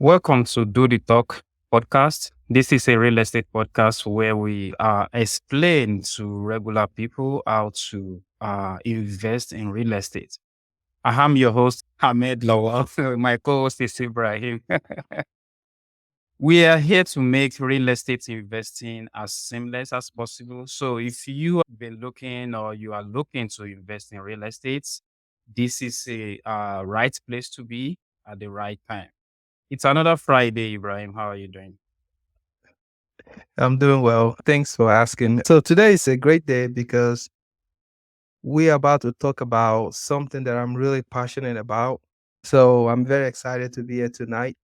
Welcome to Do the Talk podcast. This is a real estate podcast where we explain to regular people how to invest in real estate. I am your host, Ahmed Lawal. My co host is Ibrahim. We are here to make real estate investing as seamless as possible. So, if you have been looking or you are looking to invest in real estate, this is a right place to be at the right time. It's another Friday, Ibrahim. How are you doing? I'm doing well. Thanks for asking. So today is a great day because we are about to talk about something that I'm really passionate about. So I'm very excited to be here tonight.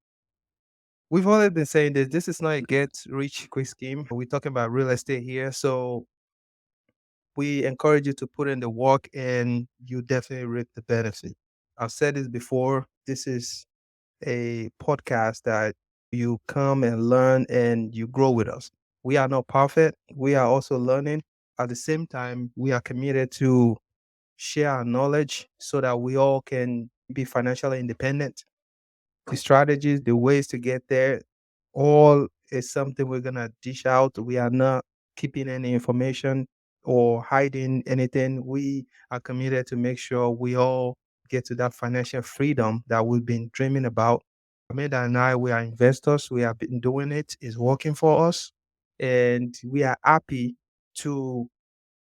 We've always been saying this is not a get rich quick scheme. We're talking about real estate here. So we encourage you to put in the work and you definitely reap the benefit. I've said this before. This is a podcast that you come and learn and you grow with us. We are not perfect. We are also learning. At the same time, we are committed to share our knowledge so that we all can be financially independent. The strategies, the ways to get there, all is something we're going to dish out. We are not keeping any information or hiding anything. We are committed to make sure we all get to that financial freedom that we've been dreaming about. Amanda and I, we are investors. We have been doing it. It's working for us. And we are happy to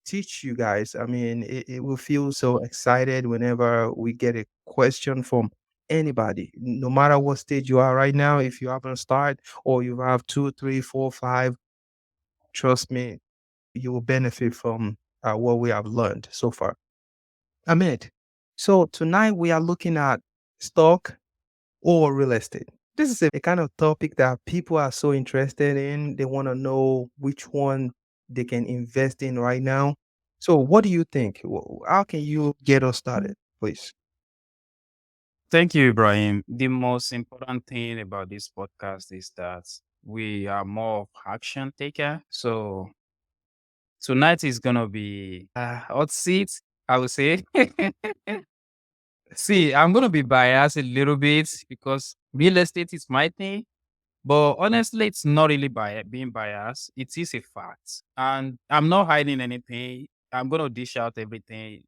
teach you guys. I mean, it will feel so excited whenever we get a question from anybody, no matter what stage you are right now. If you haven't started or you have two, three, four, five, trust me, you will benefit from what we have learned so far. Ahmed, so tonight we are looking at stock or real estate. This is a kind of topic that people are so interested in. They want to know which one they can invest in right now. So, what do you think? How can you get us started, please? Thank you, Ibrahim. The most important thing about this podcast is that we are more of action taker. So tonight is gonna be hot seat, I would say. See, I'm gonna be biased a little bit because real estate is my thing. But honestly, it's not really being biased. It is a fact. And I'm not hiding anything. I'm going to dish out everything.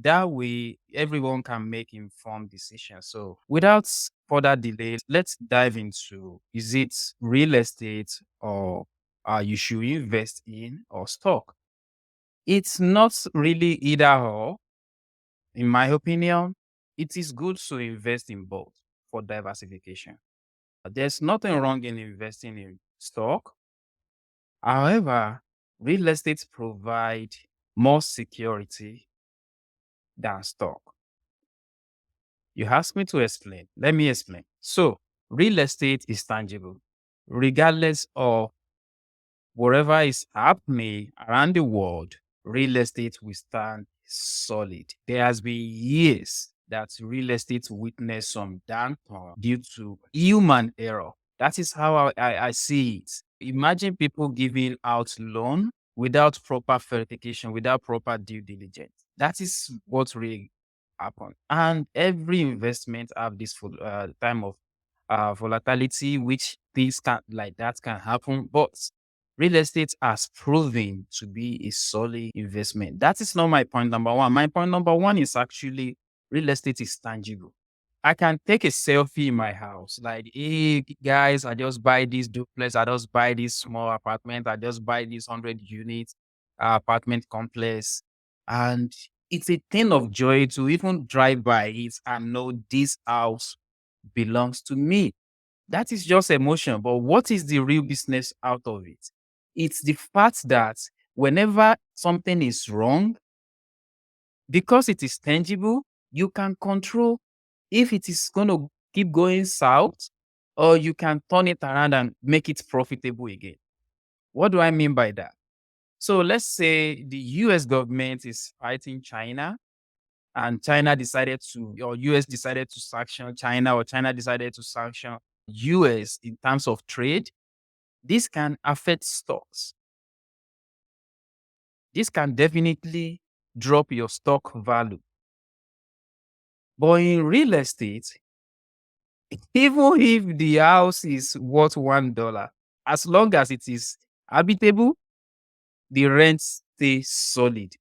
That way, everyone can make informed decisions. So, without further delays, let's dive into is it real estate or you should invest in or stock? It's not really either or, in my opinion. It is good to invest in both for diversification. There's nothing wrong in investing in stock. However, real estate provide more security than stock. You asked me to explain. Let me explain. So, real estate is tangible. Regardless of whatever is happening around the world, real estate will stand solid. There has been years that real estate witnessed some downturn due to human error. That is how I see it. Imagine people giving out loan without proper verification, without proper due diligence. That is what really happened. And every investment have this time of volatility, which things can like that can happen. But real estate has proven to be a solid investment. That is not my point number one. My point number one is actually real estate is tangible. I can take a selfie in my house, like, hey guys, I just buy this duplex, I just buy this small apartment, I just buy this 100 unit apartment complex. And it's a thing of joy to even drive by it and know this house belongs to me. That is just emotion. But what is the real business out of it? It's the fact that whenever something is wrong, because it is tangible, you can control if it is going to keep going south or you can turn it around and make it profitable again. What do I mean by that? So let's say the US government is fighting China and China decided to, or US decided to sanction China, or China decided to sanction US in terms of trade. This can affect stocks. This can definitely drop your stock value. But in real estate, Even if the house is worth $1, as long as it is habitable, the rent stays solid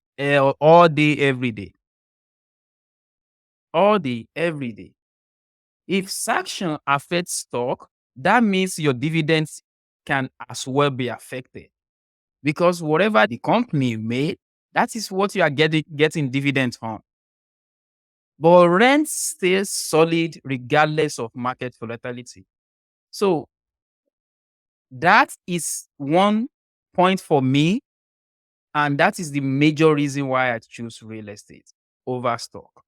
all day, every day. All day, every day. If sanction affects stock, that means your dividends can as well be affected because whatever the company made, that is what you are getting dividends on. But rent stays solid regardless of market volatility. So that is one point for me, and that is the major reason why I choose real estate over stock.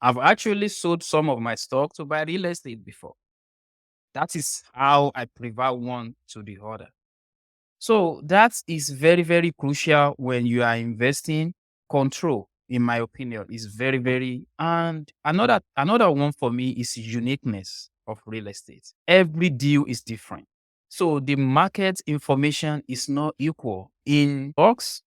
I've actually sold some of my stock to buy real estate before. That is how I prefer one to the other. So that is very, very crucial when you are investing. Control, in my opinion, is very, very. And another one for me is uniqueness of real estate. Every deal is different. So the market information is not equal. In stocks,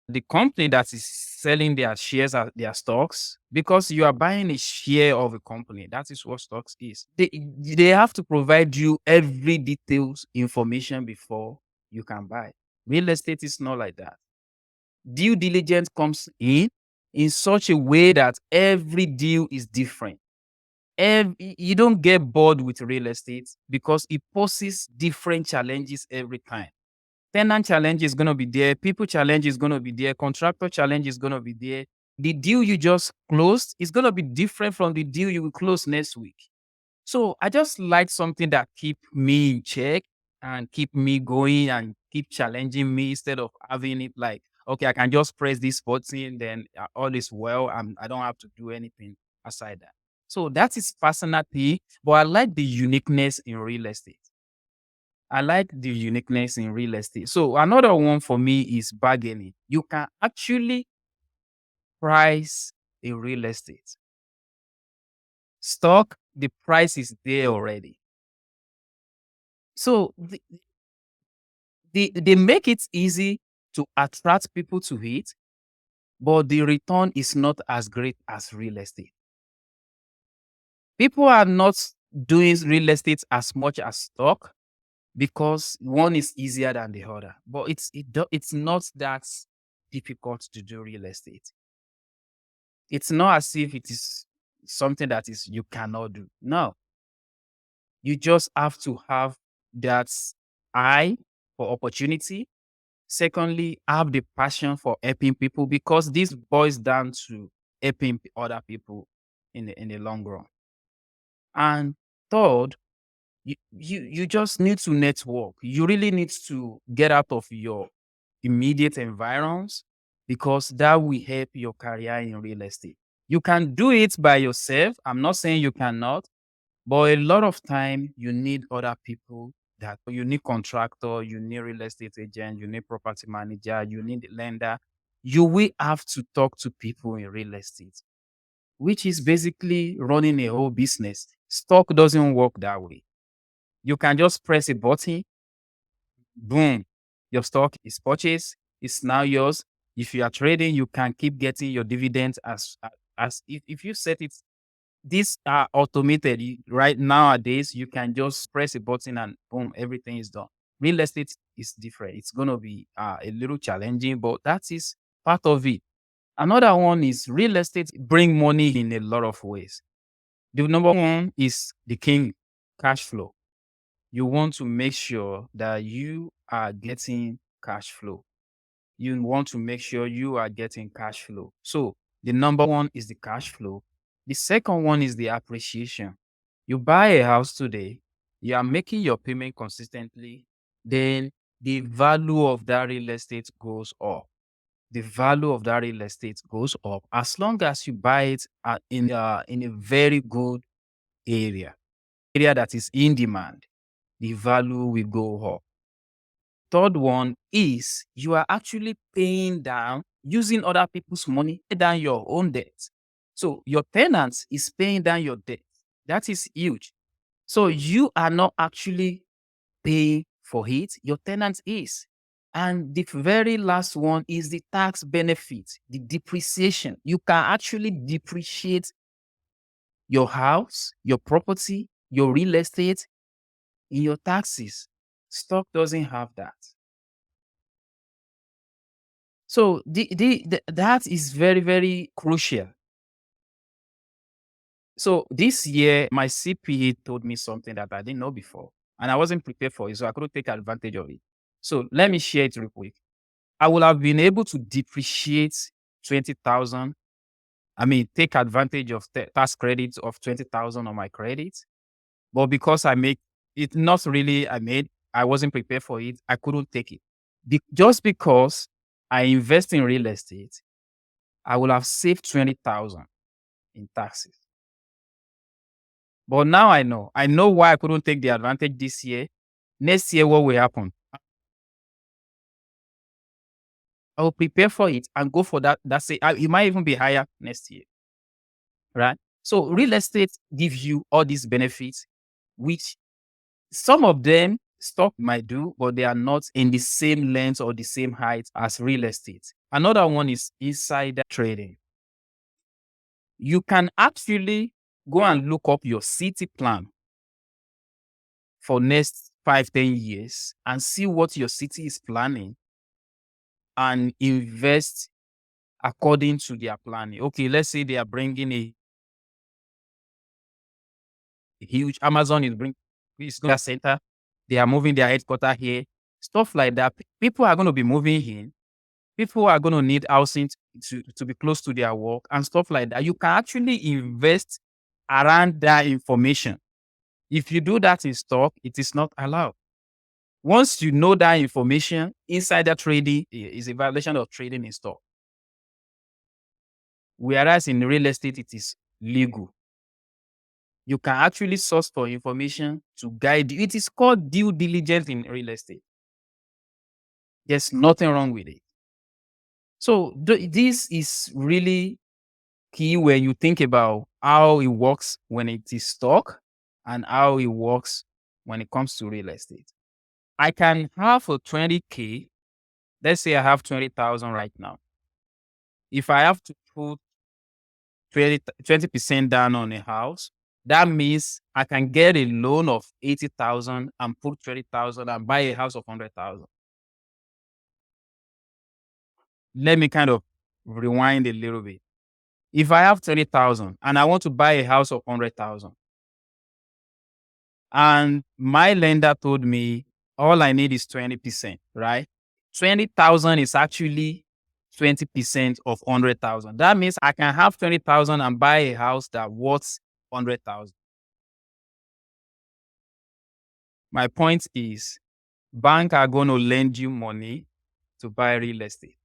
the company that is selling their shares or their stocks, because you are buying a share of a company, that is what stocks is. They have to provide you every details information before you can buy. Real estate is not like that. Due diligence comes in such a way that every deal is different. You don't get bored with real estate because it poses different challenges every time. Tenant challenge is gonna be there, people challenge is gonna be there, contractor challenge is gonna be there. The deal you just closed is gonna be different from the deal you will close next week. So I just like something that keep me in check and keep me going and keep challenging me instead of having it like, okay, I can just press this button, then all is well. I don't have to do anything aside that. So that is personality, but I like the uniqueness in real estate. I like the uniqueness in real estate. So another one for me is bargaining. You can actually price a real estate. Stock, the price is there already. So they make it easy to attract people to it, but the return is not as great as real estate. People are not doing real estate as much as stock because one is easier than the other. But it's not that difficult to do real estate. It's not as if it is something that is you cannot do. No, you just have to have that eye for opportunity. Secondly, have the passion for helping people because this boils down to helping other people in the long run. And third, you just need to network. You really need to get out of your immediate environs because that will help your career in real estate. You can do it by yourself. I'm not saying you cannot, but a lot of time you need other people that you need contractor, you need real estate agent, you need property manager, you need lender. You will have to talk to people in real estate, which is basically running a whole business. Stock doesn't work that way. You can just press a button, boom, your stock is purchased, it's now yours. If you are trading, you can keep getting your dividends as if you set it. These are automated. Right nowadays, you can just press a button and boom, everything is done. Real estate is different. It's gonna be a little challenging, but that is part of it. Another one is real estate bring money in a lot of ways. The number one is the king, cash flow. You want to make sure that you are getting cash flow. You want to make sure you are getting cash flow. So the number one is the cash flow. The second one is the appreciation. You buy a house today, you are making your payment consistently, then the value of that real estate goes up. The value of that real estate goes up as long as you buy it in a very good area that is in demand. The value will go up. Third one is you are actually paying down using other people's money, pay down your own debt. So your tenant is paying down your debt. That is huge. So you are not actually paying for it, your tenant is. And the very last one is the tax benefit, the depreciation. You can actually depreciate your house, your property, your real estate, in your taxes. Stock doesn't have that. So that is very, very crucial. So this year, my CPA told me something that I didn't know before, and I wasn't prepared for it, so I couldn't take advantage of it. So let me share it real quick. I would have been able to depreciate 20,000. I mean, take advantage of tax credits of 20,000 on my credit. But because I make it not really, I wasn't prepared for it. I couldn't take it. Just because I invest in real estate, I would have saved 20,000 in taxes. But now I know. I know why I couldn't take the advantage this year. Next year, what will happen? I will prepare for it and go for that. That's it. It might even be higher next year, right? So real estate gives you all these benefits, which some of them stock might do, but they are not in the same length or the same height as real estate. Another one is insider trading. You can actually go and look up your city plan for next 5, 10 years and see what your city is planning and invest according to their planning. Okay, let's say they are bringing a huge Amazon is bringing this data center. They are moving their headquarters here. Stuff like that. People are going to be moving in. People are going to need housing to be close to their work and stuff like that. You can actually invest around that information. If you do that in stock, it is not allowed. Once you know that information, insider trading is a violation of trading in stock. Whereas in real estate, it is legal. You can actually source for information to guide you. It is called due diligence in real estate. There's nothing wrong with it. So this is really key when you think about how it works when it is stock and how it works when it comes to real estate. I can have a 20K. Let's say I have 20,000 right now. If I have to put 20% down on a house, that means I can get a loan of 80,000 and put 20,000 and buy a house of 100,000. Let me kind of rewind a little bit. If I have 20,000 and I want to buy a house of 100,000, and my lender told me all I need is 20%, right? 20,000 is actually 20% of 100,000. That means I can have 20,000 and buy a house that worth 100,000. My point is, bank are going to lend you money to buy real estate.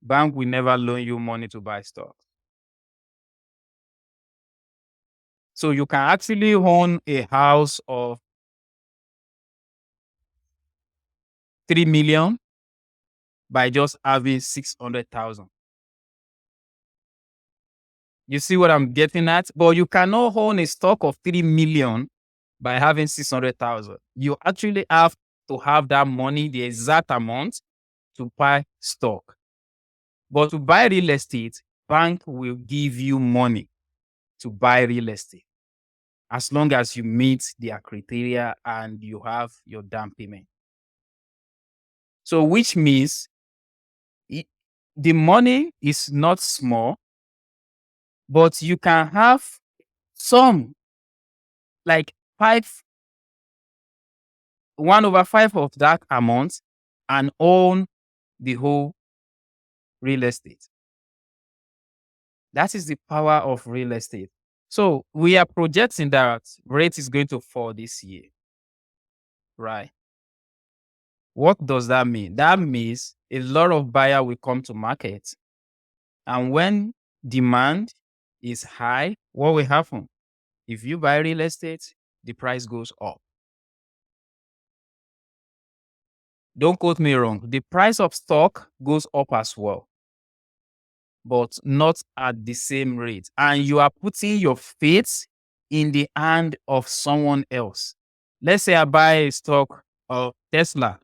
Bank will never loan you money to buy stock. So you can actually own a house of 3 million by just having 600,000. You see what I'm getting at? But you cannot own a stock of 3 million by having 600,000. You actually have to have that money, the exact amount, to buy stock. But to buy real estate, bank will give you money to buy real estate as long as you meet their criteria and you have your down payment. So which means the money is not small, but you can have some like 1/5 of that amount and own the whole real estate. That is the power of real estate. So we are projecting that rate is going to fall this year, right? What does that mean? That means a lot of buyer will come to market, and when demand is high, what will happen? If you buy real estate, the price goes up. Don't quote me wrong. The price of stock goes up as well, but not at the same rate. And you are putting your faith in the hand of someone else. Let's say I buy a stock of Tesla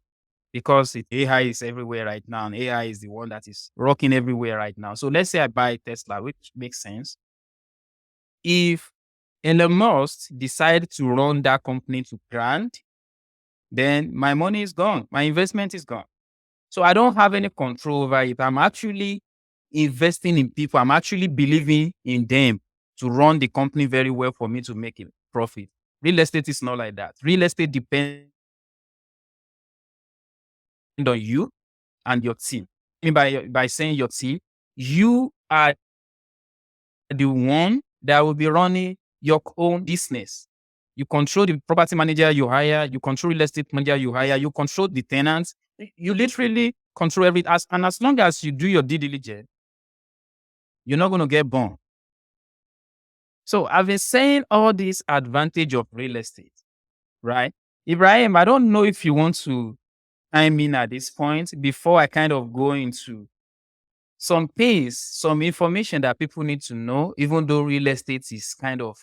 because AI is everywhere right now, and AI is the one that is rocking everywhere right now. So let's say I buy Tesla, which makes sense. If Elon Musk decide to run that company to ground, then my money is gone. My investment is gone. So I don't have any control over it. I'm actually investing in people. I'm actually believing in them to run the company very well for me to make a profit. Real estate is not like that. Real estate depends on you and your team. I mean by saying your team, you are the one that will be running your own business. You control the property manager you hire, you control real estate manager you hire, you control the tenants. You literally control everything. And as long as you do your due diligence, you're not going to get burned. So I've been saying all this advantage of real estate, right? Ibrahim, I don't know if you want to chime in at this point before I kind of go into some things, some information that people need to know, even though real estate is kind of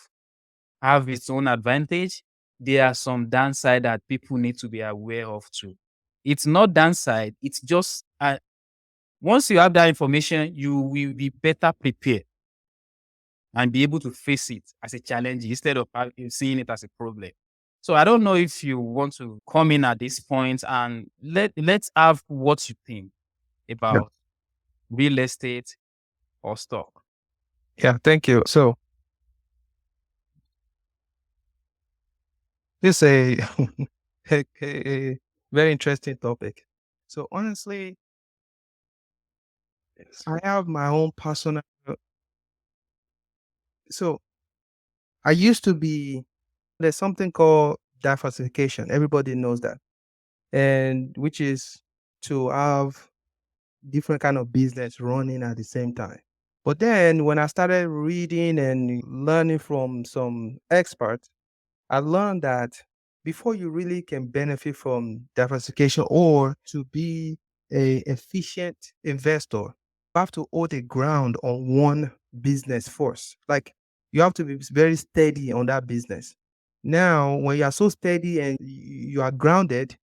have its own advantage, there are some downside that people need to be aware of too. It's not downside, it's just once you have that information, you will be better prepared and be able to face it as a challenge instead of seeing it as a problem. So I don't know if you want to come in at this point and let's have what you think Yeah. about real estate or stock. Yeah, thank you. So this is a, a very interesting topic. So honestly, I have my own personal. So I used to be. There's something called diversification. Everybody knows that, and which is to have different kind of business running at the same time. But then when I started reading and learning from some experts, I learned that before you really can benefit from diversification or to be a efficient investor, you have to hold the ground on one business first. Like you have to be very steady on that business. Now, when you are so steady and you are grounded,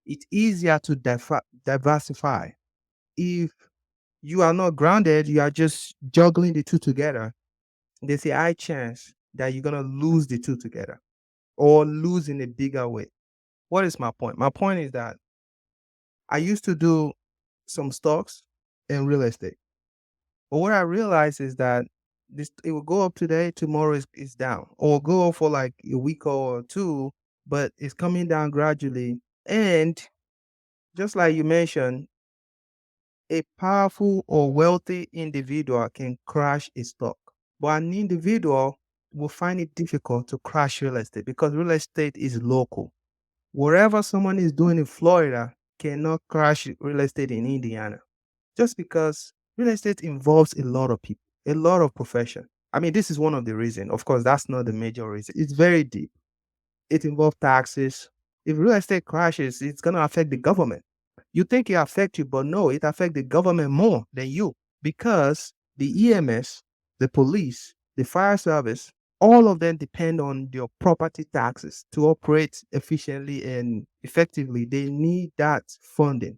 it's easier to diversify. If you are not grounded, you are just juggling the two together. There's a high chance that you're gonna lose the two together or lose in a bigger way. What is my point? My point is that I used to do some stocks and real estate. But what I realized is that this it will go up today, tomorrow is down, or go up for like a week or two, but it's coming down gradually. And just like you mentioned, a powerful or wealthy individual can crash a stock, but an individual will find it difficult to crash real estate because real estate is local. Whatever someone is doing in Florida cannot crash real estate in Indiana just because real estate involves a lot of people, a lot of profession. I mean, this is one of the reasons. Of course, that's not the major reason. It's very deep. It involves taxes. If real estate crashes, it's going to affect the government. You think it affects you, but no, it affects the government more than you because the EMS, the police, the fire service, all of them depend on your property taxes to operate efficiently and effectively. They need that funding.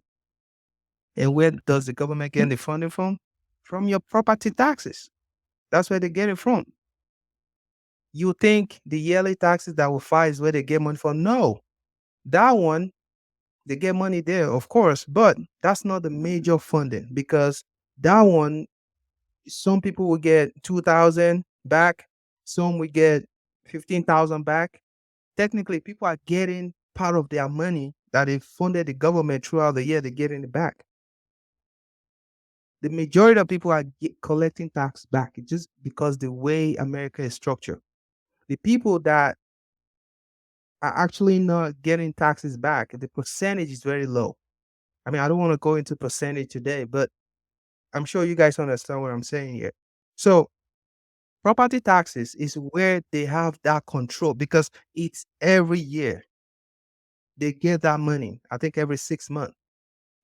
And where does the government get the funding from? From your property taxes. That's where they get it from. You think the yearly taxes that will file is where they get money from? No, that one they get money there, of course, but that's not the major funding because that one, some people will get 2,000 back, some will get 15,000 back. Technically, people are getting part of their money that they funded the government throughout the year, they're getting it back. The majority of people are collecting tax back just because the way America is structured. The people that are actually not getting taxes back, the percentage is very low. I mean, I don't want to go into percentage today, but I'm sure you guys understand what I'm saying here. So, property taxes is where they have that control because it's every year they get that money. I think every 6 months,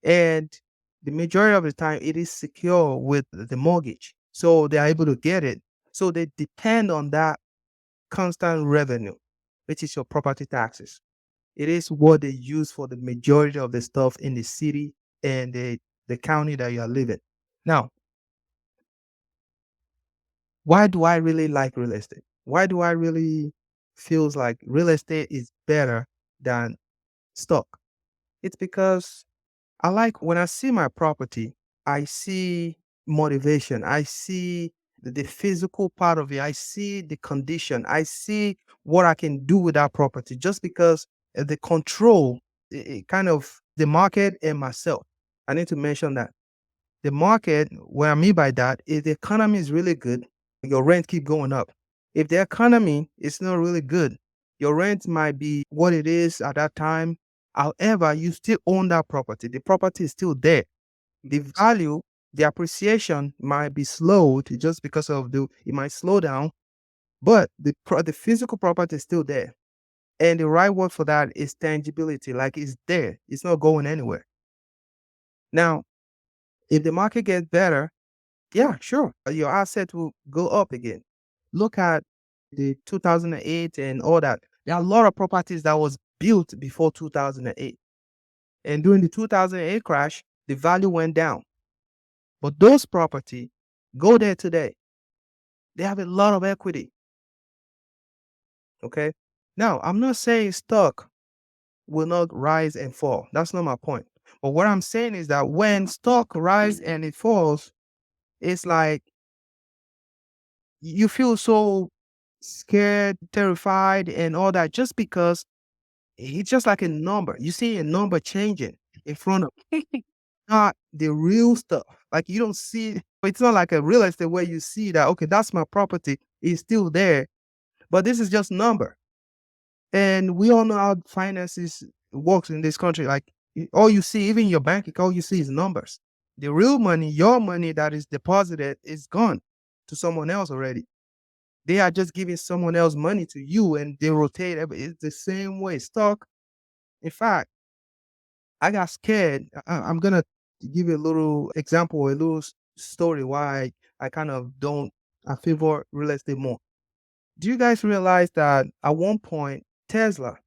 and the majority of the time it is secure with the mortgage, so they are able to get it. So they depend on that constant revenue, which is your property taxes. It is what they use for the majority of the stuff in the city and the county that you are living. Now, Why do I really like real estate? Why do I really feels like real estate is better than stock? It's because I like when I see my property, I see motivation. I see the physical part of it. I see the condition. I see what I can do with that property just because the control, kind of the market and myself. I need to mention that the market, what I mean by that is the economy is really good, your rent keep going up. If the economy is not really good, your rent might be what it is at that time. However, you still own that property. The property is still there. The value, the appreciation might be slowed just because of it might slow down, but the physical property is still there. And the right word for that is tangibility. Like it's there. It's not going anywhere. Now, if the market gets better, yeah, sure. Your asset will go up again. Look at the 2008 and all that. There are a lot of properties that was built before 2008. And during the 2008 crash, the value went down. But those property go there today. They have a lot of equity. Okay. Now, I'm not saying stock will not rise and fall. That's not my point. But what I'm saying is that when stock rise and it falls, it's like you feel so scared, terrified, and all that just because it's just like a number. You see a number changing in front of not the real stuff. Like you don't see it's not like a real estate where you see that okay, that's my property, it's still there. But this is just number. And we all know how finances works in this country. Like all you see, even your bank account, all you see is numbers. The real money, your money that is deposited is gone to someone else already. They are just giving someone else money to you and they rotate it's the same way. Stock, in fact, I got scared. I'm gonna give you a little example, a little story why I kind of don't I favor real estate more. Do you guys realize that at one point Tesla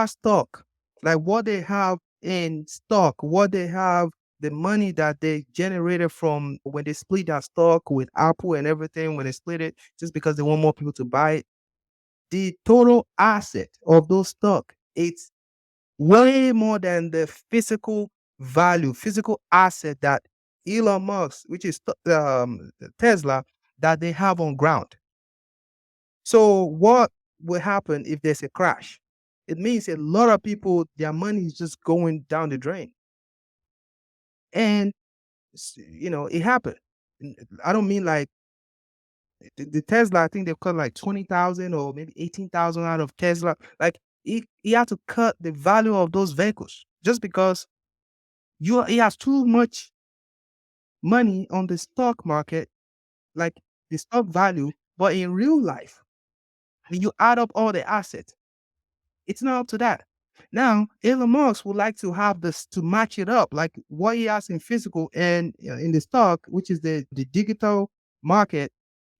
stock, like what they have in stock, what they have, the money that they generated from when they split that stock with Apple and everything, when they split it, just because they want more people to buy it, the total asset of those stock, it's way more than the physical value, physical asset that Elon Musk, which is Tesla, that they have on ground. So what will happen if there's a crash? It means a lot of people, their money is just going down the drain. And, it happened. I don't mean like the Tesla, I think they've cut like 20,000 or maybe 18,000 out of Tesla. Like he had to cut the value of those vehicles just because he has too much money on the stock market, like the stock value. But in real life, when you add up all the assets, it's not up to that. Now, Elon Musk would like to have this to match it up, like what he has in physical and in the stock, which is the digital market.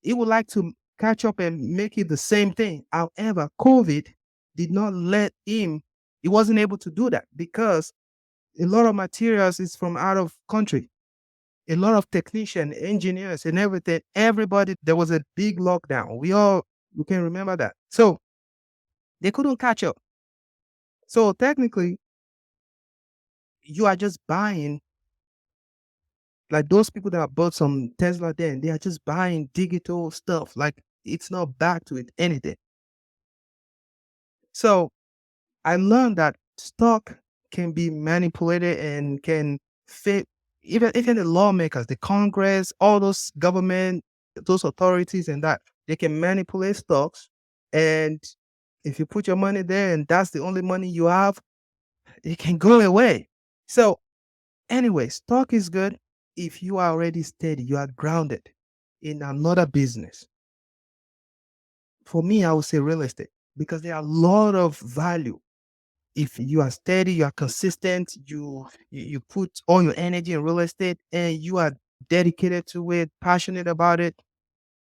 He would like to catch up and make it the same thing. However, COVID did not let him. He wasn't able to do that because a lot of materials is from out of country. A lot of technician, engineers, and everything. Everybody, there was a big lockdown. We can remember that. So they couldn't catch up. So technically, you are just buying like those people that bought some Tesla then, they are just buying digital stuff. Like it's not back to it anything. So I learned that stock can be manipulated and can fit even the lawmakers, the Congress, all those government, those authorities and that they can manipulate stocks. And if you put your money there and that's the only money you have, it can go away. So anyway, stock is good if you are already steady, you are grounded in another business. For me, I would say real estate because there are a lot of value. If you are steady, you are consistent, you put all your energy in real estate and you are dedicated to it, passionate about it,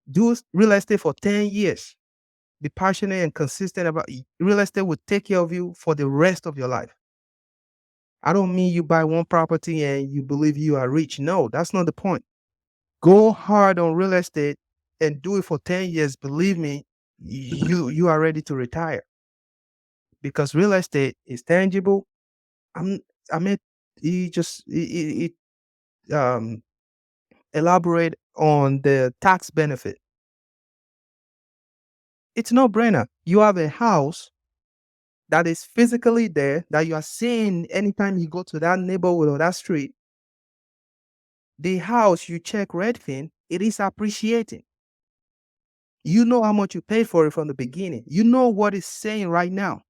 do real estate for 10 years. Be passionate and consistent about it. Real estate will take care of you for the rest of your life. I don't mean you buy one property and you believe you are rich. No, that's not the point. Go hard on real estate and do it for 10 years. Believe me, you are ready to retire because real estate is tangible. I'm I mean, you just elaborate on the tax benefit. It's no brainer. You have a house that is physically there that you are seeing anytime you go to that neighborhood or that street. The house you check Redfin, it is appreciating. You know how much you paid for it from the beginning. You know what it's saying right now.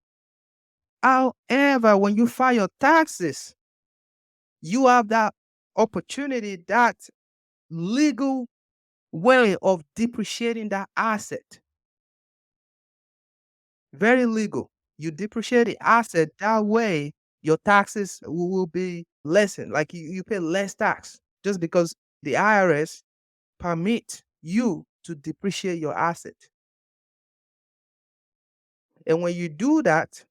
However, when you file your taxes, you have that opportunity, that legal way of depreciating that asset. Very legal. You depreciate the asset that way, your taxes will be lessened. Like you pay less tax just because the IRS permit you to depreciate your asset. And when you do that,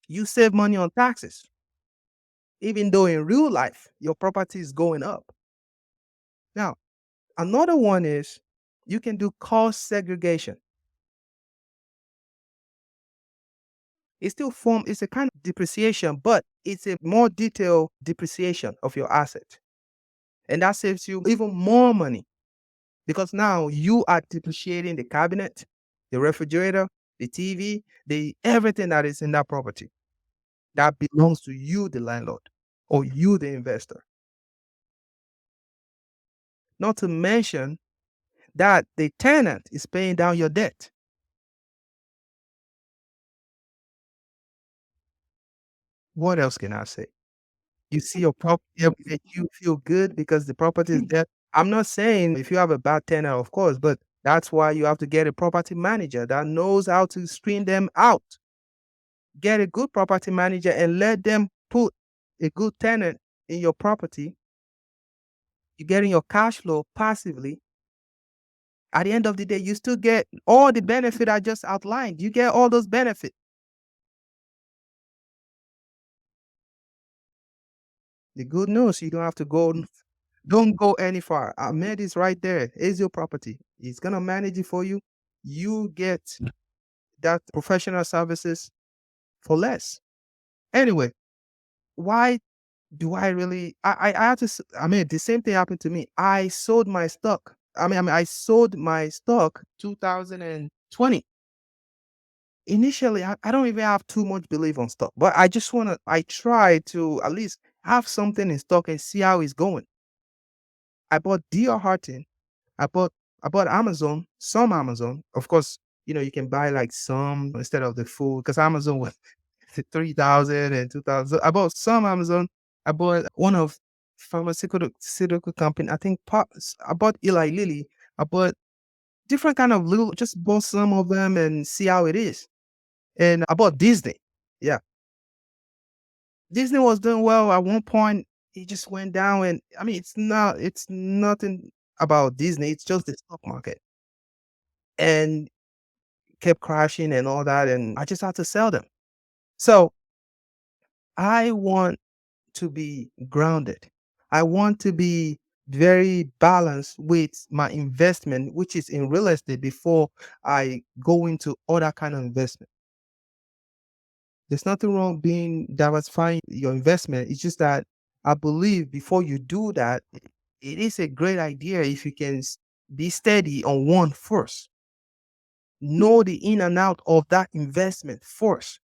you save money on taxes, even though in real life your property is going up. Now, another one is you can do cost segregation. It's a kind of depreciation, but it's a more detailed depreciation of your asset. And that saves you even more money because now you are depreciating the cabinet, the refrigerator, the TV, the everything that is in that property that belongs to you, the landlord, or you, the investor. Not to mention that the tenant is paying down your debt. What else can I say? You see your property every day, you feel good because the property is there. I'm not saying if you have a bad tenant, of course, but that's why you have to get a property manager that knows how to screen them out. Get a good property manager and let them put a good tenant in your property. You're getting your cash flow passively. At the end of the day, you still get all the benefit I just outlined. You get all those benefits. The good news, you don't have to go, don't go any far. Ahmed is right there. Is your property. He's gonna manage it for you. You get that professional services for less. Anyway, why do I really I had to I mean the same thing happened to me. I sold my stock. I sold my stock 2020. Initially, I don't even have too much belief on stock, but I try to at least have something in stock and see how it's going. I bought DR Horton. I bought I bought Amazon, some Amazon. Of course, you can buy like some instead of the full because Amazon was 3,000 and 2,000. I bought some Amazon. I bought one of pharmaceutical company. I think I bought Eli Lilly. I bought different kind of little, just bought some of them and see how it is. And I bought Disney. Yeah. Disney was doing well. At one point, it just went down. And I mean, it's nothing about Disney. It's just the stock market. And kept crashing and all that. And I just had to sell them. So I want to be grounded. I want to be very balanced with my investment, which is in real estate before I go into other kind of investment. There's nothing wrong being diversifying your investment. It's just that I believe before you do that, it is a great idea if you can be steady on one first. Know the in and out of that investment first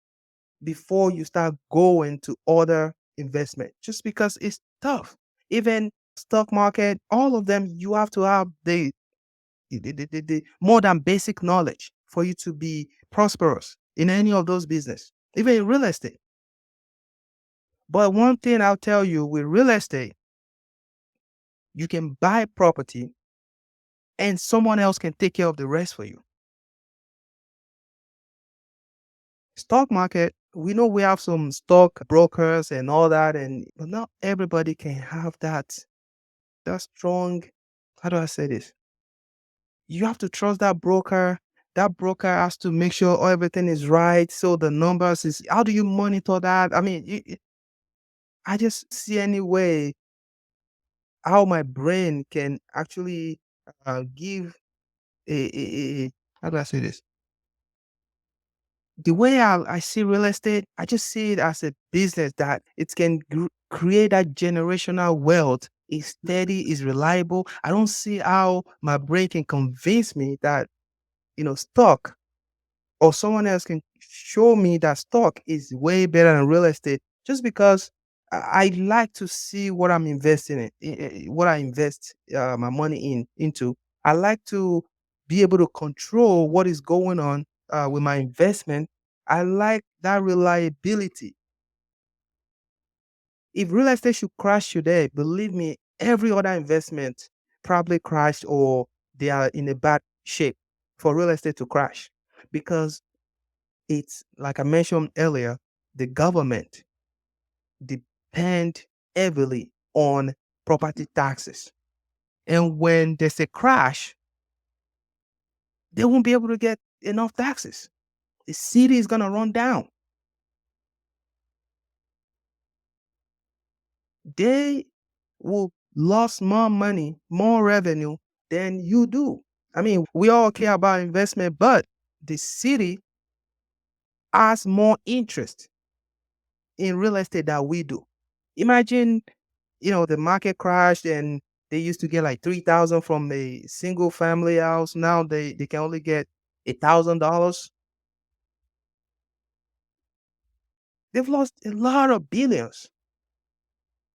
before you start going to other investment just because it's tough. Even stock market, all of them, you have to have the more than basic knowledge for you to be prosperous in any of those business, even in real estate. But one thing I'll tell you with real estate, you can buy property and someone else can take care of the rest for you. Stock market, we know we have some stock brokers and all that, and but not everybody can have that strong. How do I say this? You have to trust that broker. That broker has to make sure everything is right. So the numbers is. How do you monitor that? I mean, I just see any way how my brain can actually give how do I say this? The way I see real estate, I just see it as a business that it can create that generational wealth. It's steady, it's reliable. I don't see how my brain can convince me that, stock or someone else can show me that stock is way better than real estate just because I like to see what I'm investing in, what I invest my money into. I like to be able to control what is going on with my investment. I like that reliability. If real estate should crash today, believe me, every other investment probably crashed or they are in a bad shape for real estate to crash because it's like I mentioned earlier, the government depend heavily on property taxes. And when there's a crash, they won't be able to get enough taxes. The city is gonna run down. They will lose more money, more revenue than you do. I mean, we all care about investment, but the city has more interest in real estate than we do. Imagine, the market crashed and they used to get like 3,000 from a single family house. Now they can only get $1,000. They've lost a lot of billions.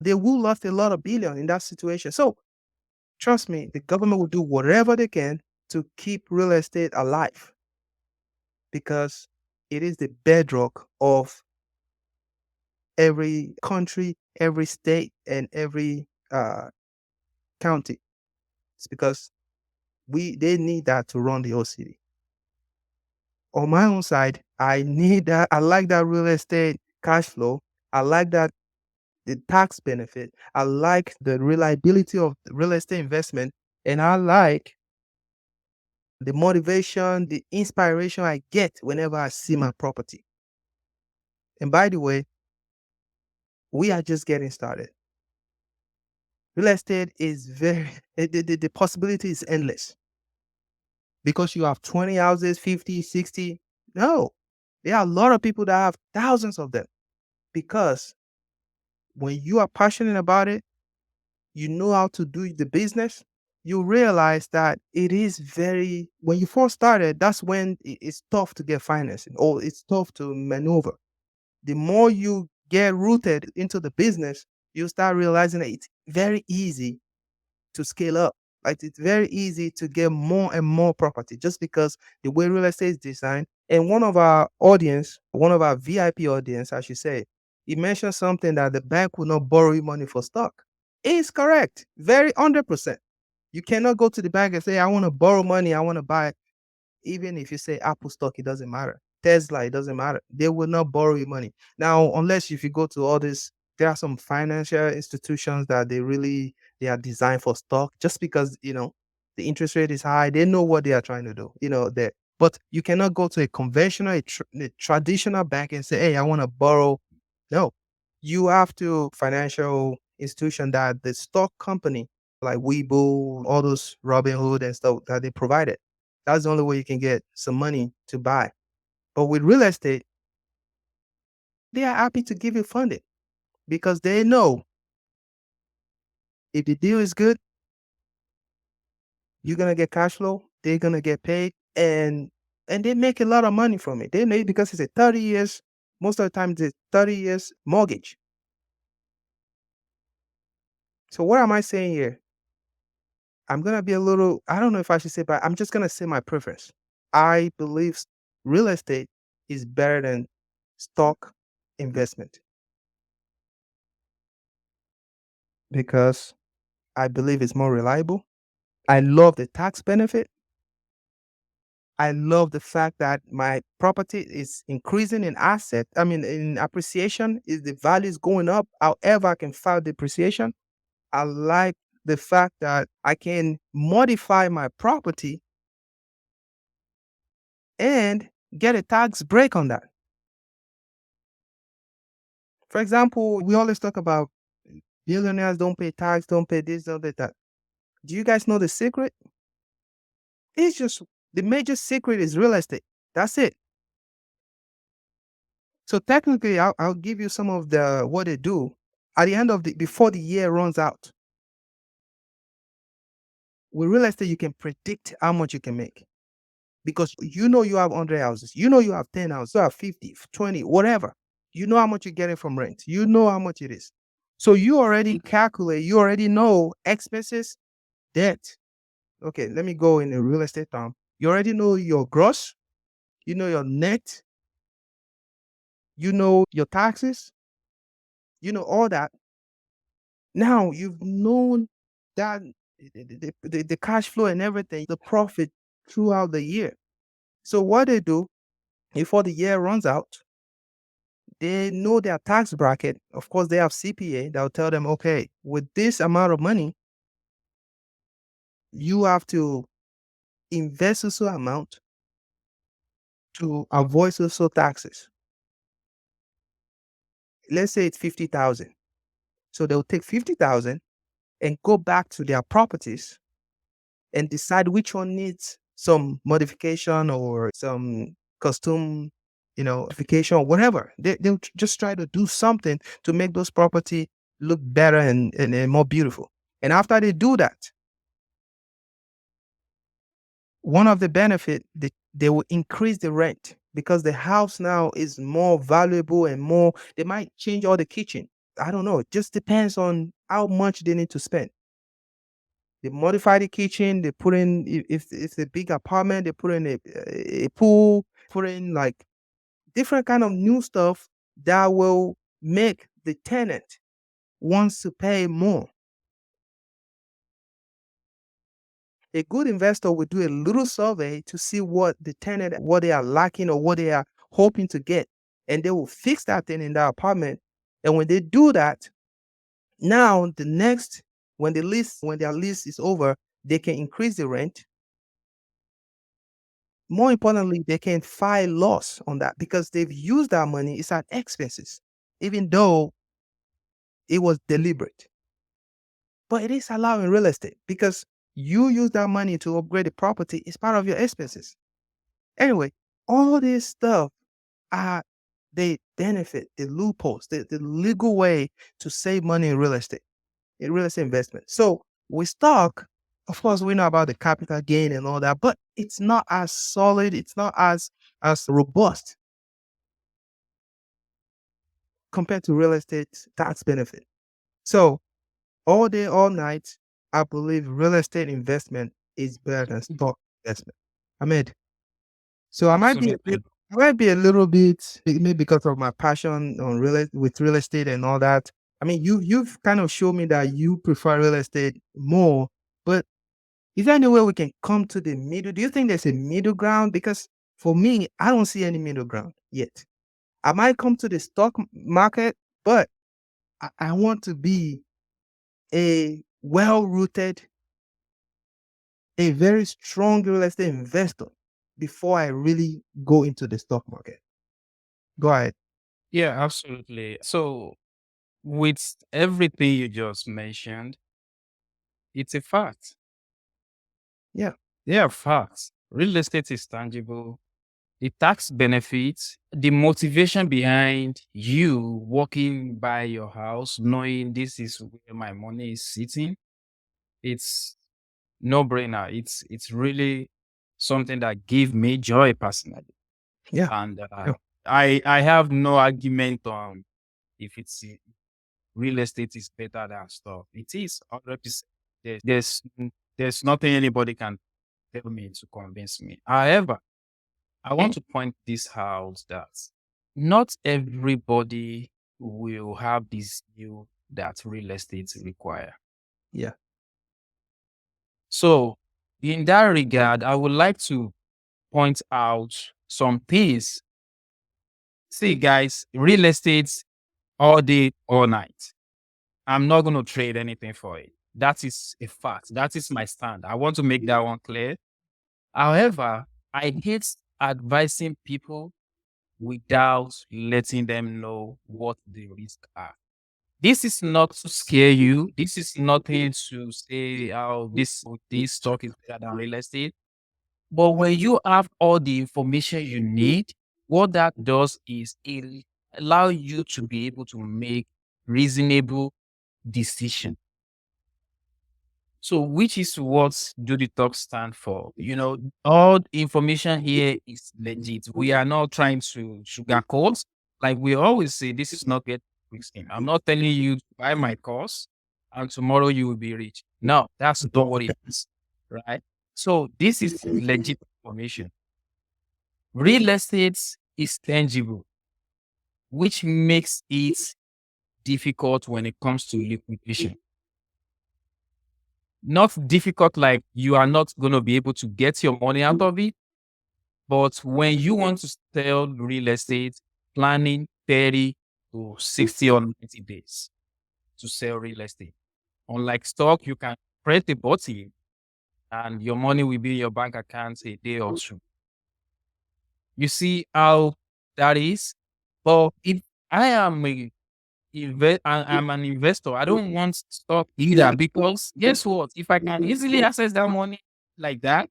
They will lost a lot of billion in that situation. So trust me, the government will do whatever they can to keep real estate alive because it is the bedrock of every country, every state, and every county. It's because they need that to run the whole city. On my own side, I need that. I like that real estate cash flow. I like that the tax benefit. I like the reliability of the real estate investment. And I like the motivation, the inspiration I get whenever I see my property. And by the way, we are just getting started. Real estate is the possibility is endless because you have 20 houses, 50, 60. No, there are a lot of people that have thousands of them because when you are passionate about it, you know how to do the business, you realize that it is when you first started, that's when it's tough to get financing or it's tough to maneuver. The more you get rooted into the business, you start realizing that it's very easy to scale up. Like it's very easy to get more and more property just because the way real estate is designed. And one of our VIP audience, I should say, he mentioned something that the bank will not borrow you money for stock. It's correct. Very 100%. You cannot go to the bank and say, I want to borrow money. I want to buy, even if you say Apple stock, it doesn't matter. Tesla, it doesn't matter. They will not borrow you money. Now, unless if you go to all this, there are some financial institutions that they are designed for stock just because, the interest rate is high. They know what they are trying to do, that. But you cannot go to a conventional, a traditional bank and say, hey, I want to borrow. No, you have to financial institution that the stock company like Webull, all those Robinhood and stuff that they provided. That's the only way you can get some money to buy. But with real estate, they are happy to give you funding because they know if the deal is good, you're gonna get cash flow, they're gonna get paid, and they make a lot of money from it. They make because it's a 30 years, most of the time it's a 30 years mortgage. So what am I saying here? I'm gonna be a little, I don't know if I should say, but I'm just gonna say my preference. I believe real estate is better than stock investment because I believe it's more reliable. I love the tax benefit. I love the fact that my property is increasing in asset. I mean, in appreciation, is the value is going up. However, I can file depreciation. I like the fact that I can modify my property and get a tax break on that. For example, we always talk about billionaires don't pay tax, don't pay this, don't pay that. Do you guys know the secret? It's just the major secret is real estate. That's it. So technically, I'll give you some of the what they do at the end of the before the year runs out. With real estate, you can predict how much you can make because you know you have 100 houses, you know you have 10 houses, you have 50, 20, whatever. You know how much you're getting from rent. You know how much it is. So you already calculate, you already know expenses, debt. Okay, let me go in the real estate term. You already know your gross, you know your net, you know your taxes, you know all that. Now you've known that the cash flow and everything, the profit throughout the year. So what they do before the year runs out, they know their tax bracket. Of course, they have CPA that will tell them, okay, with this amount of money, you have to invest a certain amount to avoid social taxes. Let's say it's 50,000. So they'll take 50,000 and go back to their properties and decide which one needs some modification or some custom, modification or whatever. They'll just try to do something to make those property look better and more beautiful. And after they do that, one of the benefit they will increase the rent because the house now is more valuable and more. They might change all the kitchen. I don't know. It just depends on how much they need to spend. They modify the kitchen. They put in if it's a big apartment, they put in a pool, put in like different kind of new stuff that will make the tenant wants to pay more. A good investor will do a little survey to see what the tenant, what they are lacking or what they are hoping to get, and they will fix that thing in their apartment. And when they do that, now the next when their lease is over, they can increase the rent. More importantly, they can file loss on that because they've used that money. It's at expenses, even though it was deliberate. But it is allowed in real estate because you use that money to upgrade the property. It's part of your expenses. Anyway, all this stuff are they benefit the loopholes, the legal way to save money in real estate investment. So with stock, of course, we know about the capital gain and all that, but it's not as solid, it's not as robust compared to real estate tax benefit. So all day, all night, I believe real estate investment is better than stock investment. Ahmed. So Absolutely. I might be a little bit maybe because of my passion on with real estate and all that. I mean, you've kind of shown me that you prefer real estate more, but is there any way we can come to the middle? Do you think there's a middle ground? Because for me, I don't see any middle ground yet. I might come to the stock market, but I want to be a well rooted, a very strong real estate investor before I really go into the stock market. Go ahead. Yeah, absolutely. So, with everything you just mentioned, it's a fact. Yeah. Yeah, facts. Real estate is tangible. The tax benefits, the motivation behind you walking by your house, knowing this is where my money is sitting, it's no brainer. It's really something that give me joy personally. Yeah. And Yeah. I have no argument on if real estate is better than stuff. It is 100%. There's nothing anybody can tell me to convince me. However, I want to point this out that not everybody will have this view that real estate require. Yeah. So, in that regard, I would like to point out some things. See, guys, real estate all day, all night. I'm not going to trade anything for it. That is a fact. That is my stand. I want to make that one clear. However, I hate advising people without letting them know what the risks are. This is not to scare you. This is nothing to say, oh, this stock is better than real estate. But when you have all the information you need, what that does is it allow you to be able to make reasonable decision. So, which is what Do the Talk stand for? All the information here is legit. We are not trying to sugarcoat. Like we always say, this is not get quick scheme. I'm not telling you to buy my course and tomorrow you will be rich. No, that's not what it is, right? So this is legit information. Real estate is tangible, which makes it difficult when it comes to liquidation. Not difficult like you are not going to be able to get your money out of it, but when you want to sell real estate, planning 30 to 60 or 90 days to sell real estate. Unlike stock, you can press the button and your money will be in your bank account a day or two. You see how that is? But if I am I'm an investor, I don't want stock either because guess what? If I can easily access that money like that,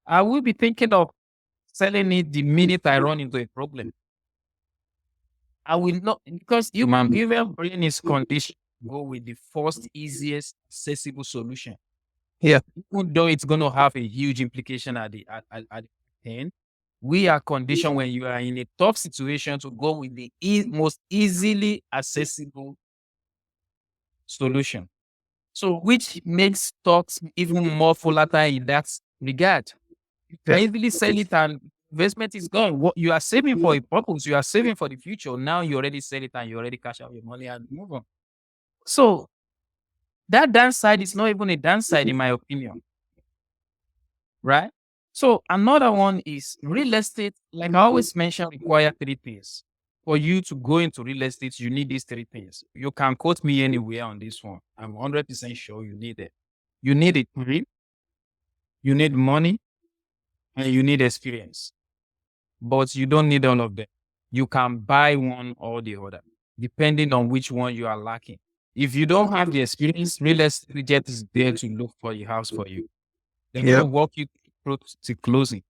I will be thinking of selling it the minute I run into a problem. I will not because human brain is conditioned to go with the first easiest accessible solution. Yeah. Even though it's going to have a huge implication at the end, we are conditioned when you are in a tough situation to go with the most easily accessible solution. So, which makes stocks even more volatile in that regard. You can easily sell it and investment is gone. What you are saving for a purpose, you are saving for the future. Now you already sell it and you already cash out your money and move on. So that downside is not even a downside in my opinion. Right? So another one is real estate, like I always mention, require three things. For you to go into real estate, you need these three things. You can quote me anywhere on this one. I'm 100% sure you need it. You need it, you need money, and you need experience. But you don't need all of them. You can buy one or the other, depending on which one you are lacking. If you don't have the experience, real estate agent is there to look for a house for you. They're going to walk you through to closing.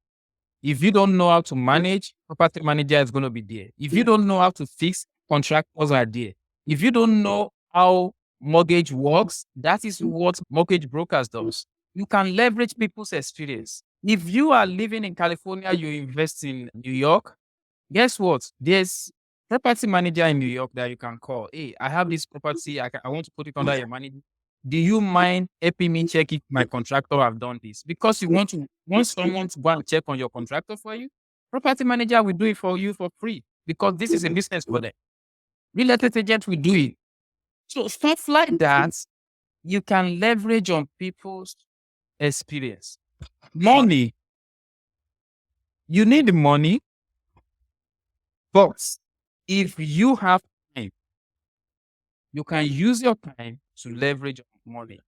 If you don't know how to manage, property manager is going to be there. If you don't know how to fix, contractors are there. If you don't know how mortgage works, that is what mortgage brokers does. You can leverage people's experience. If you are living in California, you invest in New York, guess what? There's property manager in New York that you can call. Hey, I have this property. I want to put it under your management. Do you mind helping me check if my contractor have done this? Because you want someone to go and check on your contractor for you. Property manager will do it for you for free because this is a business for them. Real estate agent will do it. So stuff like that, you can leverage on people's experience. Money. You need money, but if you have time, you can use your time to leverage money.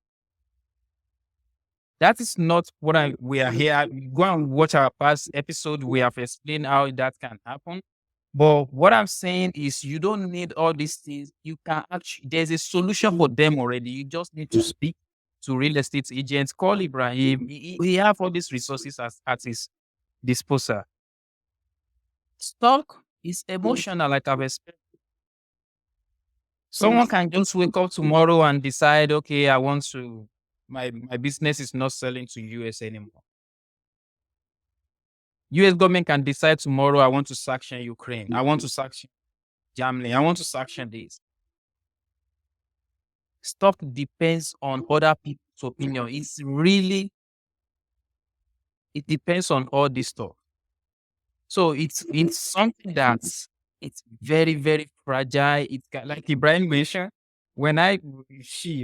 That is not what we are here. Go and watch our past episode. We have explained how that can happen. But what I'm saying is you don't need all these things. You can actually, there's a solution for them already. You just need to speak to real estate agents. Call Ibrahim. He have all these resources at his disposal. Stock is emotional, like I've explained. Someone can just wake up tomorrow and decide, okay, I want to, my business is not selling to US anymore. US government can decide tomorrow, I want to sanction Ukraine. I want to sanction Germany. I want to sanction this. Stock depends on other people's opinion. It depends on all this stuff. So it's something that's very, very fragile. It's like Ibrahim mentioned, when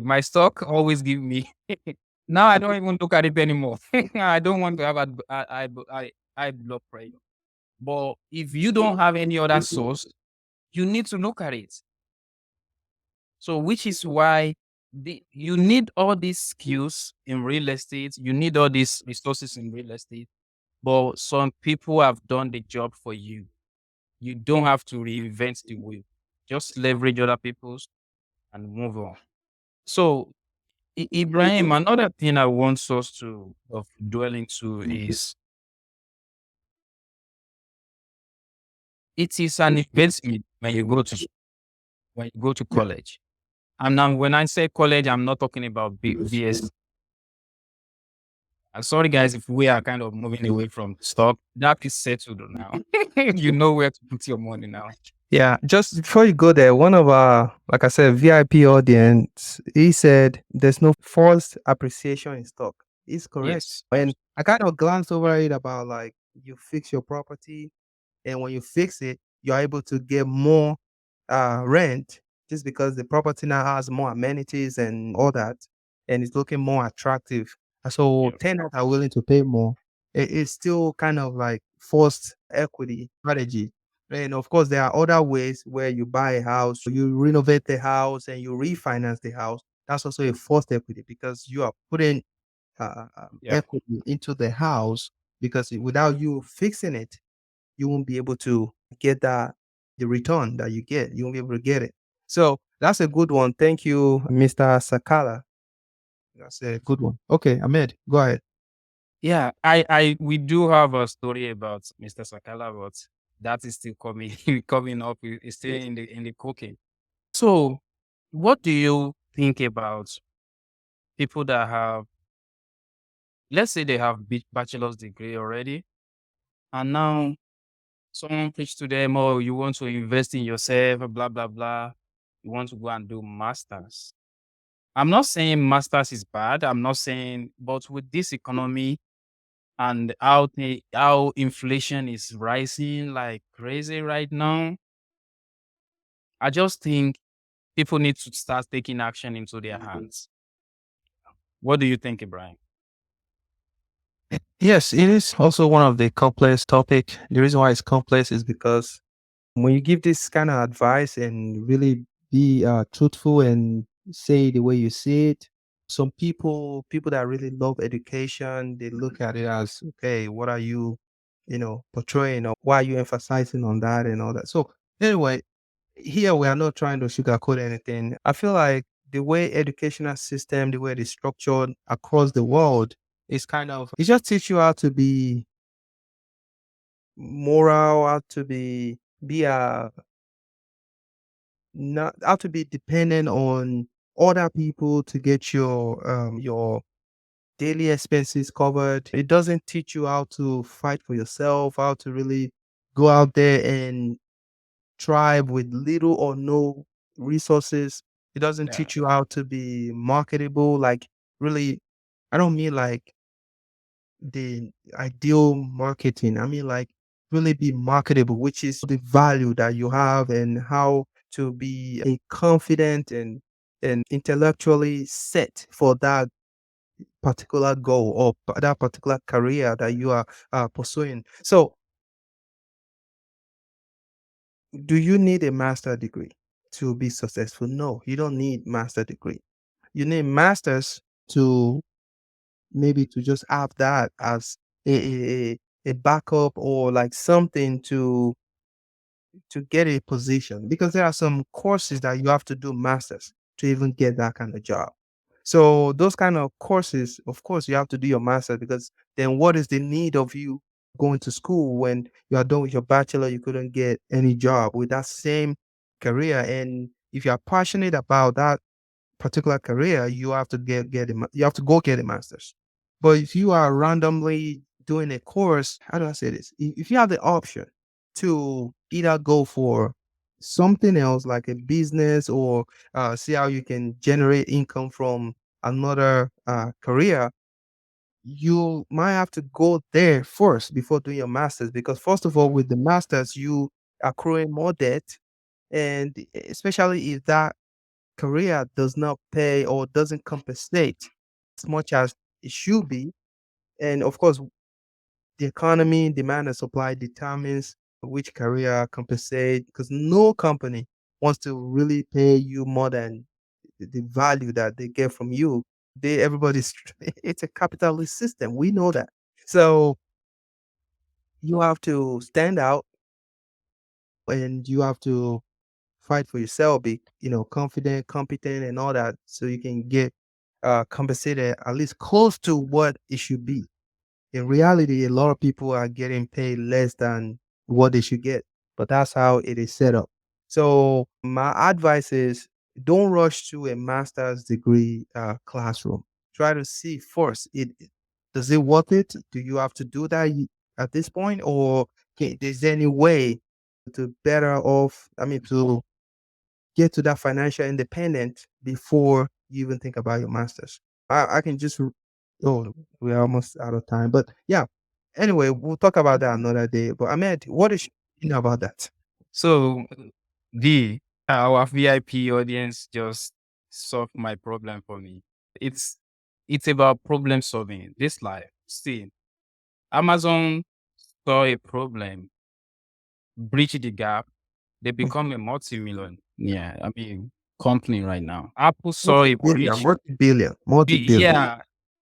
my stock always give me. Now I don't even look at it anymore. I don't want to have high blood pressure. But if you don't have any other source, you need to look at it. So which is why you need all these skills in real estate. You need all these resources in real estate. But some people have done the job for you. You don't have to reinvent the wheel. just leverage other people's and move on. So, Ibrahim, another thing I want us to of dwell into is it is an investment when you go to college. And now, when I say college, I'm not talking about BS. I'm sorry, guys, if we are kind of moving away from stock. That is settled now. You know where to put your money now. Yeah, just before you go there, one of our, like I said, VIP audience, he said there's no forced appreciation in stock. It's correct. Yes. And I kind of glanced over it about like you fix your property, and when you fix it, you're able to get more rent just because the property now has more amenities and all that, and it's looking more attractive. And so Yeah. tenants are willing to pay more. It's still kind of like forced equity strategy. And of course, there are other ways where you buy a house, you renovate the house, and you refinance the house. That's also a forced equity because you are putting Yeah. equity into the house because without you fixing it, you won't be able to get that the return that you get. You won't be able to get it. So that's a good one. Thank you, Mr. Sakala. That's a good one. Okay, Ahmed, go ahead. Yeah, we do have a story about Mr. Sakala, but that is still coming coming up. It's still in the cooking. So, what do you think about people that have, let's say, they have bachelor's degree already, and now someone preach to them, "Oh, you want to invest in yourself, blah blah blah. You want to go and do masters." I'm not saying masters is bad. I'm not saying, but with this economy and how inflation is rising like crazy right now, I just think people need to start taking action into their hands. What do you think, Ibrahim? Yes, it is also one of the complex topic. The reason why it's complex is because when you give this kind of advice and really be truthful and say the way you see it, some people that really love education, they look at it as, okay, what are you, portraying, or why are you emphasizing on that and all that. So anyway, here we are not trying to sugarcoat anything. I feel like the way educational system, the way it is structured across the world, is kind of it just teach you how to be moral, how to be a not how to be dependent on other people to get your daily expenses covered. It doesn't teach you how to fight for yourself, how to really go out there and thrive with little or no resources. It doesn't Yeah. teach you how to be marketable. Like really, I don't mean like the ideal marketing. I mean like really be marketable, which is the value that you have and how to be a confident and intellectually set for that particular goal or that particular career that you are pursuing. So, do you need a master degree to be successful? No, you don't need master degree. You need masters to maybe to just have that as a backup or like something to get a position because there are some courses that you have to do masters to even get that kind of job. So those kind of courses, of course, you have to do your master because then what is the need of you going to school when you are done with your bachelor, you couldn't get any job with that same career. And if you are passionate about that particular career, you have to you have to go get a master's. But if you are randomly doing a course, how do I say this? If you have the option to either go for something else like a business or see how you can generate income from another career, you might have to go there first before doing your masters because first of all, with the masters, you accruing more debt, and especially if that career does not pay or doesn't compensate as much as it should be. And of course, the economy, demand and supply determines which career compensate because no company wants to really pay you more than the value that they get from you. Everybody's it's a capitalist system. We know that. So you have to stand out and you have to fight for yourself, be confident, competent, and all that, so you can get compensated at least close to what it should be. In reality, a lot of people are getting paid less than what they should get, but that's how it is set up. So my advice is don't rush to a master's degree classroom. Try to see first, does it worth it? Do you have to do that at this point, or is there any way to better off? I mean, to get to that financial independent before you even think about your masters. I can just oh, we're almost out of time. But yeah. Anyway, we'll talk about that another day. But Ahmed, what is you know about that? So the our VIP audience just solved my problem for me. It's it's about problem solving. This life. See, Amazon saw a problem, bridge the gap, they become a multi-million. Yeah, I mean company right now. Apple saw a Multi-billion, breach. multi-billion, multi-billion. Yeah,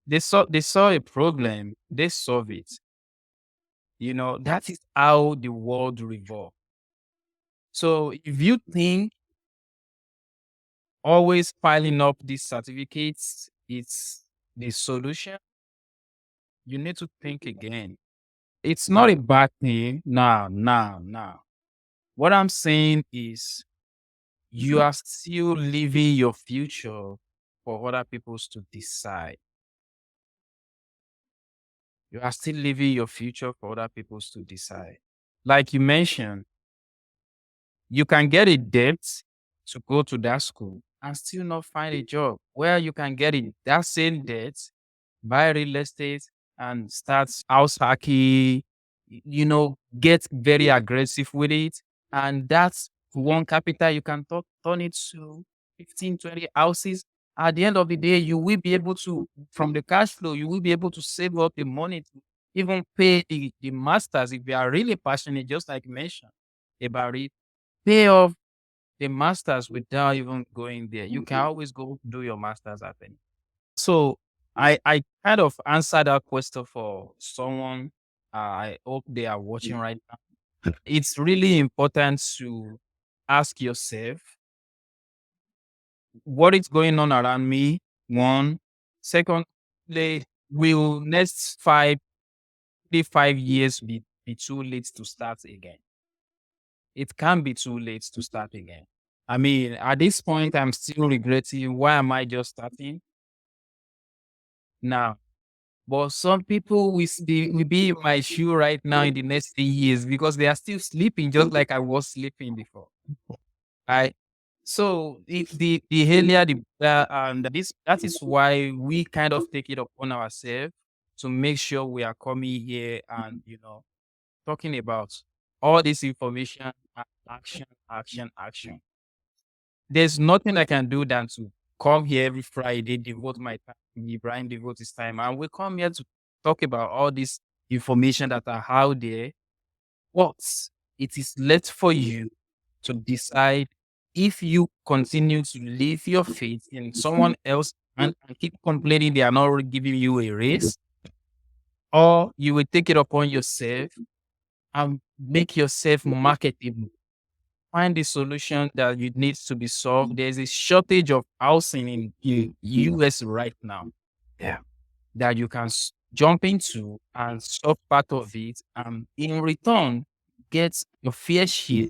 they saw a problem, they solve it. That is how the world revolves. So if you think always piling up these certificates is the solution, you need to think again. It's not a bad thing. Nah, nah, nah. What I'm saying is you are still living your future for other people to decide. You are still living your future for other people to decide. Like you mentioned, you can get a debt to go to that school and still not find a job. Where you can get it, that same debt, buy real estate and start house hacking, get very aggressive with it. And that's one capital you can turn it to 15, 20 houses. At the end of the day, you will be able to, from the cash flow, you will be able to save up the money to even pay the masters if you are really passionate, just like you mentioned about it. Pay off the masters without even going there. You can always go do your masters at any. So I kind of answered that question for someone. I hope they are watching right now. It's really important to ask yourself what is going on around me. One, secondly, will next 5 years be too late to start again? It can be too late to start again. I mean, at this point, I'm still regretting why am I just starting now? But some people will be in my shoe right now in the next 3 years because they are still sleeping just like I was sleeping before. Right? So if the earlier the better, and that is why we kind of take it upon ourselves to make sure we are coming here and talking about all this information, action, action, action. There's nothing I can do than to come here every Friday, devote my time, Brian devote his time, and we come here to talk about all this information that are out there. What it is left for you to decide if you continue to live your faith in someone else and keep complaining they are not giving you a raise, or you will take it upon yourself and make yourself marketable. Find the solution that you needs to be solved. There's a shortage of housing in US right now. Yeah. That you can jump into and solve part of it, and in return, get your fair share.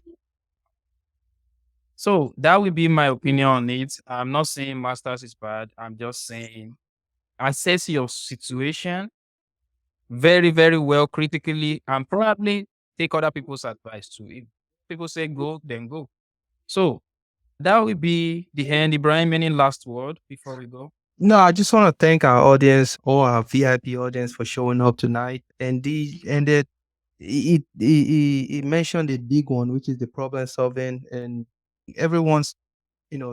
So that will be my opinion on it. I'm not saying masters is bad. I'm just saying assess your situation very, very well critically and probably take other people's advice too. If people say go, then go. So that will be the end. Ibrahim, any last word before we go? No, I just want to thank our audience, all our VIP audience, for showing up tonight. And it it mentioned a big one, which is the problem solving, and everyone's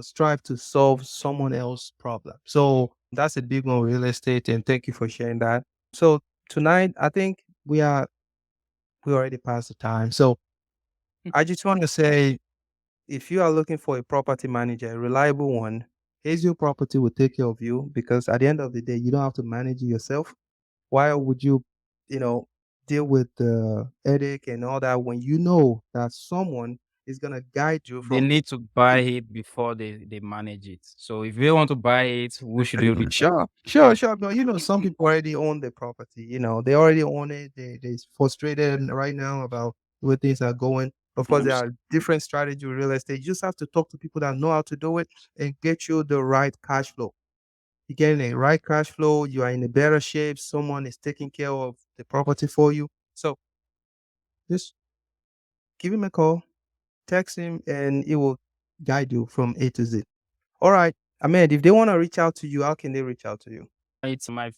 strive to solve someone else's problem. So that's a big one with real estate, and thank you for sharing that. So tonight, I think we already passed the time. So I just want to say, if you are looking for a property manager, a reliable one, Hazio Property will take care of you, because at the end of the day, you don't have to manage it yourself. Why would you, you know, deal with the headache and all that when you know that someone is gonna guide you They from need to buy it before they manage it. So if they want to buy it, who should they reach? Sure. But some people already own the property. They already own it. They're frustrated right now about where things are going. Of course, there are different strategy with real estate. You just have to talk to people that know how to do it and get you the right cash flow. You get a right cash flow, you are in a better shape. Someone is taking care of the property for you. So just give him a call, text him, and it will guide you from A to Z. All right, Ahmed, if they want to reach out to you, how can they reach out to you? It's my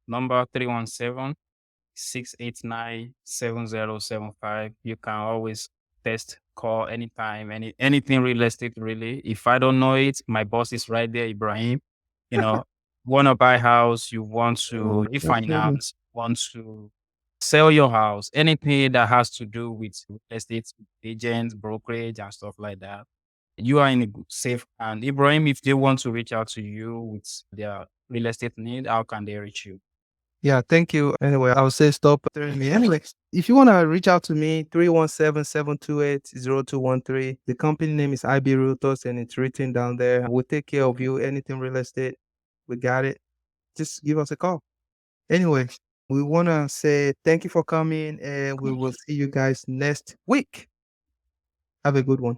number 317-689-7075. You can always text, call anytime, anything real estate really. If I don't know it, my boss is right there, Ibrahim. You know, want to buy house, you want to Absolutely. refinance, want to sell your house, anything that has to do with real estate agents, brokerage, and stuff like that. You are in a safe and Ibrahim, if they want to reach out to you with their real estate need, how can they reach you? Yeah, thank you. Anyway, I would say stop bothering me. Anyway, if you want to reach out to me, 317-728-0213. The company name is IB Realtors and it's written down there. We'll take care of you. Anything real estate, we got it. Just give us a call. Anyway, we want to say thank you for coming and we will see you guys next week. Have a good one.